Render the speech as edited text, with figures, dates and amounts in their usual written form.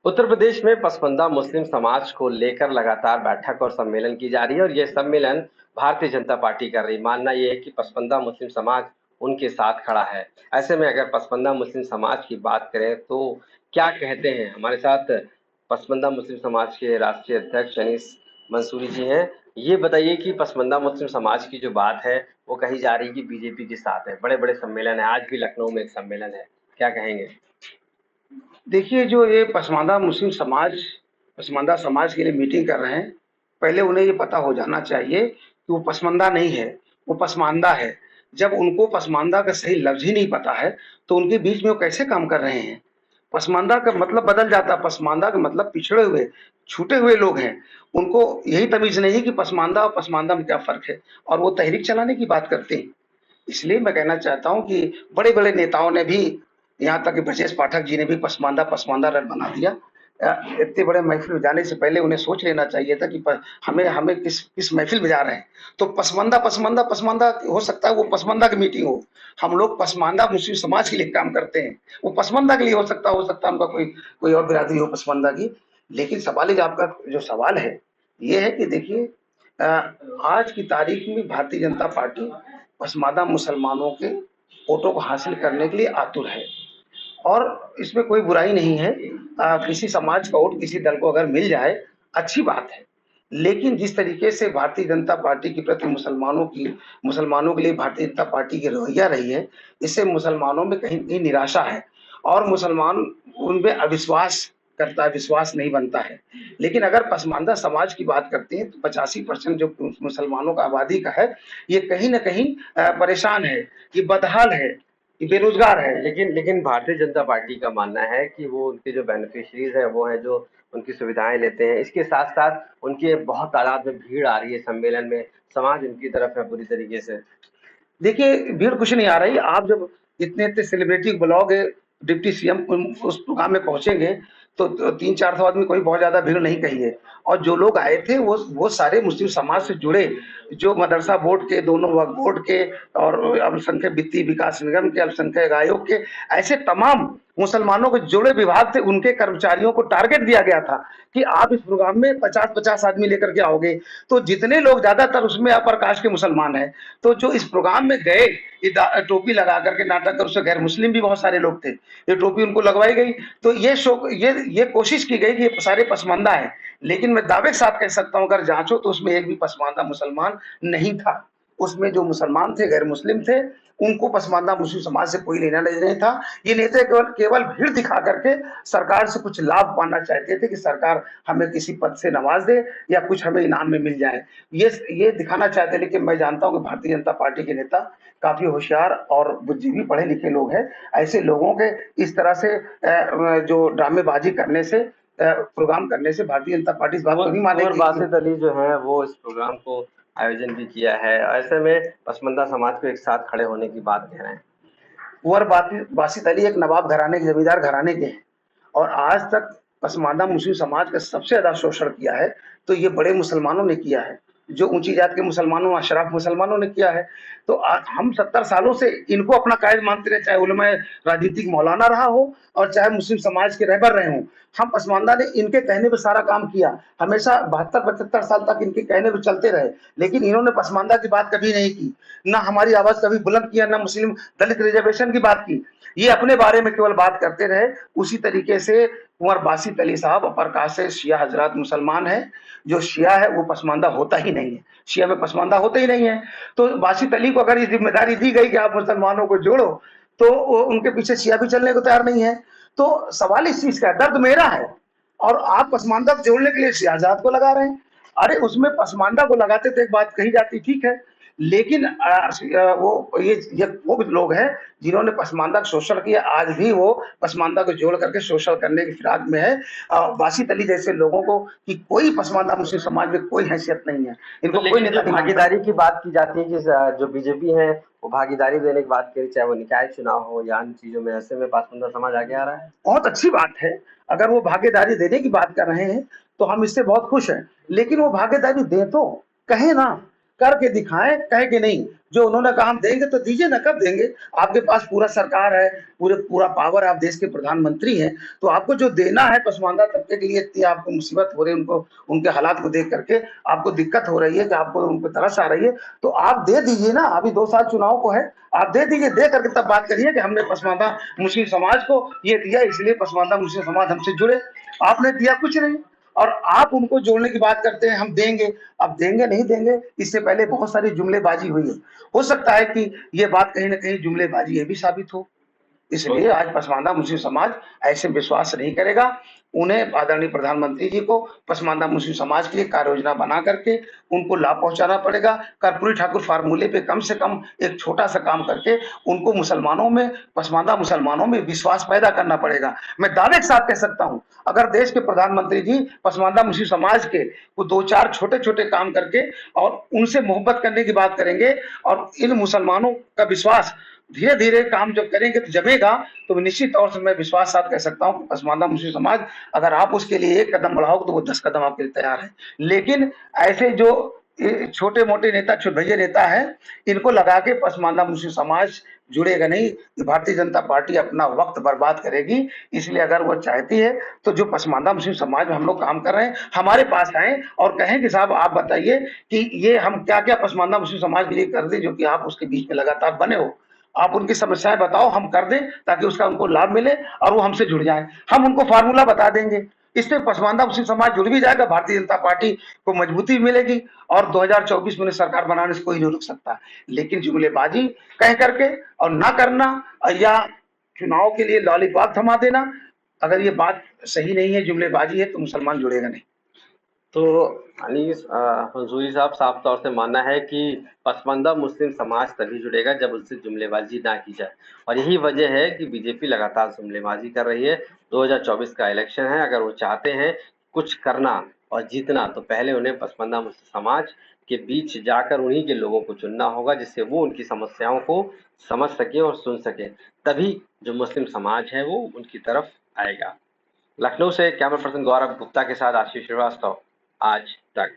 उत्तर प्रदेश में पसमानदा मुस्लिम समाज को लेकर लगातार बैठक और सम्मेलन की जा रही है और ये सम्मेलन भारतीय जनता पार्टी कर रही है। मानना ये है कि पसमानदा मुस्लिम समाज उनके साथ खड़ा है। ऐसे में अगर पसमानदा मुस्लिम समाज की बात करें तो क्या कहते हैं हमारे साथ पसमानदा मुस्लिम समाज के राष्ट्रीय अध्यक्ष अनीस मंसूरी जी हैं। ये बताइए कि पसमानदा मुस्लिम समाज की जो बात है वो कही जा रही है कि बीजेपी के साथ है, बड़े बड़े सम्मेलन है, आज भी लखनऊ में एक सम्मेलन है, क्या कहेंगे? देखिए, जो ये पसमानदा समाज के लिए मीटिंग कर रहे हैं, पहले उन्हें ये पता हो जाना चाहिए कि वो पसमानदा नहीं है, वो पसमानदा है। जब उनको पसमानदा का सही लफ्ज़ ही नहीं पता है, तो उनके बीच में वो कैसे काम कर रहे हैं? पसमानदा का मतलब बदल जाता है, पसमानदा का मतलब पिछड़े हुए, छूटे हुए लोग हैं। उनको यही तमीज़ नहीं है कि पसमानदा और पसमानदा में क्या फ़र्क है, और वो तहरीक चलाने की बात करते हैं। इसलिए मैं कहना चाहता हूँ कि बड़े-बड़े नेताओं ने भी, यहाँ तक कि ब्रजेश पाठक जी ने भी पसमानदा पसमानदा रट बना दिया। इतने बड़े महफ़िल में जाने से पहले उन्हें सोच लेना चाहिए था कि प हमें हमें किस किस महफ़िल में जा रहे हैं। तो पसमानदा हो सकता है वो पसमानदा की मीटिंग हो। हम लोग पसमानदा मुस्लिम समाज के लिए काम करते हैं। वो पसमानदा के लिए हो सकता है उनका कोई कोई और बिरादरी हो पसमानदा की। लेकिन सवाल ये आपका जो सवाल है, ये है कि देखिए, आज की तारीख में भारतीय जनता पार्टी पसमानदा मुसलमानों के वोटों को हासिल करने के लिए आतुर है, और इसमें कोई बुराई नहीं है। किसी समाज का वोट किसी दल को अगर मिल जाए, अच्छी बात है। लेकिन जिस तरीके से भारतीय जनता पार्टी के प्रति मुसलमानों के लिए भारतीय जनता पार्टी की रवैया रही है, इससे मुसलमानों में कहीं न कहीं निराशा है, और मुसलमान उनमें विश्वास नहीं बनता है। लेकिन अगर पसमानदा समाज की बात करते हैं, तो 85% जो मुसलमानों का आबादी का है, ये कहीं न कहीं परेशान है, ये बदहाल है, ये बेरोज़गार है। लेकिन लेकिन भारतीय जनता पार्टी का मानना है कि वो उनके जो बेनिफिशियरीज हैं वो है जो उनकी सुविधाएं लेते हैं। इसके साथ साथ उनके बहुत तादाद में भीड़ आ रही है सम्मेलन में, समाज उनकी तरफ है पूरी तरीके से। देखिए, भीड़ कुछ नहीं आ रही। आप जब इतने-इतने सेलिब्रिटी बुलाओगे, डिप्टी सीएम उस प्रोग्राम में पहुँचेंगे, तो 3-400 आदमी, कोई बहुत ज़्यादा भीड़ नहीं कही है। और जो लोग आए थे, वो सारे मुस्लिम समाज से जुड़े, जो मदरसा बोर्ड के, दोनों वक्फ बोर्ड के, और अल्पसंख्यक वित्तीय विकास निगम के, अल्पसंख्यक आयोग के, ऐसे तमाम मुसलमानों के जुड़े विभाग थे, उनके कर्मचारियों को टारगेट दिया गया था कि आप इस प्रोग्राम में 50-50 आदमी लेकर के आओगे। तो जितने लोग, ज़्यादातर उसमें अपर कास्ट के मुसलमान हैं। तो जो इस प्रोग्राम में गए, टोपी लगा करके नाटक कर, उससे गैर मुस्लिम भी बहुत सारे लोग थे, ये टोपी उनको लगवाई गई। तो ये कोशिश की गई कि ये सारे पसमानदा है। लेकिन मैं दावे के साथ कह सकता हूँ, अगर जांचो तो उसमें एक भी पसमानदा मुसलमान नहीं था। उसमें जो मुसलमान थे, गैर मुस्लिम थे, उनको पसमानदा मुस्लिम समाज से कोई लेना देना नहीं था। ये नेता केवल केवल भीड़ दिखा करके सरकार से कुछ लाभ पाना चाहते थे कि सरकार हमें किसी पद से नवाज दे, या कुछ हमें इनाम में मिल जाए। ये दिखाना चाहते हैं। लेकिन मैं जानता हूँ कि भारतीय जनता पार्टी के नेता काफी होशियार और बुद्धिजीवी पढ़े लिखे लोग हैं। ऐसे लोगों के इस तरह से जो ड्रामेबाजी करने से, प्रोग्राम करने से भारतीय जनता पार्टी इस बात को नहीं कुंवर मानेगी कि बासित अली जो है वो इस प्रोग्राम को आयोजन भी किया है। ऐसे में पसमानदा समाज को एक साथ खड़े होने की बात कह रहे हैं। कुंवर बासित अली एक नवाब घराने के, जमींदार घराने के हैं, और आज तक पसमानदा मुस्लिम समाज का सबसे ज्यादा शोषण किया है, तो ये बड़े मुसलमानों ने किया है, जो ऊंची जात के मुसलमानों, अशराफ मुसलमानों ने किया है। तो हम 70 सालों से इनको अपना कायद मानते रहे, चाहे उलमा राजनीतिक मौलाना रहा हो, और चाहे मुस्लिम समाज के रहबर रहे हों। हम पसमानदा ने इनके कहने पे सारा काम किया, हमेशा 72-75 साल तक इनके कहने पे चलते रहे। लेकिन इन्होंने पसमानदा की बात कभी नहीं की, ना हमारी आवाज कभी बुलंद किया, ना मुस्लिम दलित रिजर्वेशन की बात की। ये अपने बारे में केवल बात करते रहे। उसी तरीके से कुंवर बासित अली साहब अपर कास्ट से शिया हजरात मुसलमान है। जो शिया है वो पसमानदा होता ही नहीं है, शिया में पसमानदा होते ही नहीं है। तो बासित अली को अगर ये जिम्मेदारी दी गई कि आप मुसलमानों को जोड़ो, तो उनके पीछे शिया भी चलने को तैयार नहीं है। तो सवाल इस चीज का है, दर्द मेरा है, और आप पसमानदा को जोड़ने के लिए शिया हजरात को लगा रहे हैं। अरे उसमें पसमानदा को लगाते तो एक बात कही जाती, ठीक है। लेकिन वो भी लोग हैं जिन्होंने पसमानदा का शोषण किया, आज भी वो पसमानदा को जोड़ करके शोषण करने की फिराक में है। बासित अली जैसे लोगों को कि कोई पसमानदा मुस्लिम समाज में कोई हैसियत नहीं है, तो इनको कोई लेकिन नेता जो नहीं मानता। भागीदारी की बात की जाती है कि जो बीजेपी है वो भागीदारी देने की बात करी, चाहे वो निकाय चुनाव हो या अन्य चीजों में, ऐसे में पसमानदा समाज आगे आ रहा है। बहुत अच्छी बात है। अगर वो भागीदारी देने की बात कर रहे हैं, तो हम इससे बहुत खुश हैं। लेकिन वो भागीदारी दें तो कहें ना, करके दिखाएं, कहे कि नहीं जो उन्होंने कहा हम देंगे तो दीजिए ना, कब देंगे? आपके पास पूरा सरकार है, पूरा पावर, आप देश के प्रधानमंत्री हैं, तो आपको जो देना है पसमानदा तबके के लिए, इतनी आपको मुसीबत हो रही है, उनको उनके हालात को देख करके आपको दिक्कत हो रही है कि आपको उनको तरस आ रही है, तो आप दे दीजिए ना। अभी 2 साल चुनाव को है, आप दे दीजिए, दे करके तब बात करिए कि हमने पसमानदा मुस्लिम समाज को ये दिया, इसलिए पसमानदा मुस्लिम समाज हमसे जुड़े। आपने दिया कुछ नहीं और आप उनको जोड़ने की बात करते हैं, हम देंगे। अब देंगे नहीं देंगे, इससे पहले बहुत सारी जुमलेबाजी हुई है। हो सकता है कि ये बात कहीं न कहीं जुमलेबाजी ये भी साबित हो। इसलिए आज पसमानदा मुस्लिम समाज ऐसे विश्वास नहीं करेगा। उन्हें आदरणीय प्रधानमंत्री जी को पसमानदा मुस्लिम समाज के लिए कार्य योजना बना करके उनको लाभ पहुंचाना पड़ेगा। कर्पूरी ठाकुर फार्मूले पे कम से कम एक छोटा सा काम करके उनको मुसलमानों में, पसमानदा मुसलमानों में विश्वास पैदा करना पड़ेगा। मैं दावे के साथ कह सकता हूं, अगर देश के प्रधानमंत्री जी पसमानदा मुस्लिम समाज के वो 2-4 छोटे-छोटे काम करके और उनसे मोहब्बत करने की बात करेंगे और इन मुसलमानों का विश्वास धीरे-धीरे काम जब करेंगे तो जमेगा, तो निश्चित तौर से मैं विश्वास साथ कह सकता हूँ कि पसमानदा मुस्लिम समाज, अगर आप उसके लिए 1 कदम बढ़ाओगे तो वो 10 कदम आपके लिए तैयार है। लेकिन ऐसे जो छोटे-मोटे नेता, छुट-भैये नेता हैं, इनको लगा के पसमानदा मुस्लिम समाज जुड़ेगा नहीं। भारतीय जनता पार्टी अपना वक़्त बर्बाद करेगी। इसलिए अगर वो चाहती है तो जो पसमानदा मुस्लिम समाज में हम लोग काम कर रहे हैं, हमारे पास आएँ और कहें कि साहब आप बताइए कि ये हम क्या-क्या पसमानदा मुस्लिम समाज के लिए कर दें, जो कि आप उसके बीच में लगातार बने हो। आप उनकी समस्याएं बताओ, हम कर दें ताकि उसका उनको लाभ मिले और वो हमसे जुड़ जाएं। हम उनको फार्मूला बता देंगे, इससे पसमानदा मुस्लिम समाज जुड़ भी जाएगा, भारतीय जनता पार्टी को मजबूती मिलेगी और 2024 में सरकार बनाने से कोई नहीं रुक सकता। लेकिन जुमलेबाजी कह करके और ना करना या चुनाव के लिए लॉलीपॉप थमा देना, अगर ये बात सही नहीं है, जुमलेबाजी है, तो मुसलमान जुड़ेगा नहीं। तो अनीस मंसूरी साहब, साफ तौर से मानना है कि पसमानदा मुस्लिम समाज तभी जुड़ेगा जब उससे जुमलेबाजी ना की जाए, और यही वजह है कि बीजेपी लगातार जुमलेबाजी कर रही है। 2024 का इलेक्शन है, अगर वो चाहते हैं कुछ करना और जीतना तो पहले उन्हें पसमानदा मुस्लिम समाज के बीच जाकर उन्हीं के लोगों को चुनना होगा, जिससे वो उनकी समस्याओं को समझ सके और सुन सके। तभी जो मुस्लिम समाज है वो उनकी तरफ आएगा। लखनऊ से कैमरा पर्सन गौरव गुप्ता के साथ आशीष श्रीवास्तव, आज तक।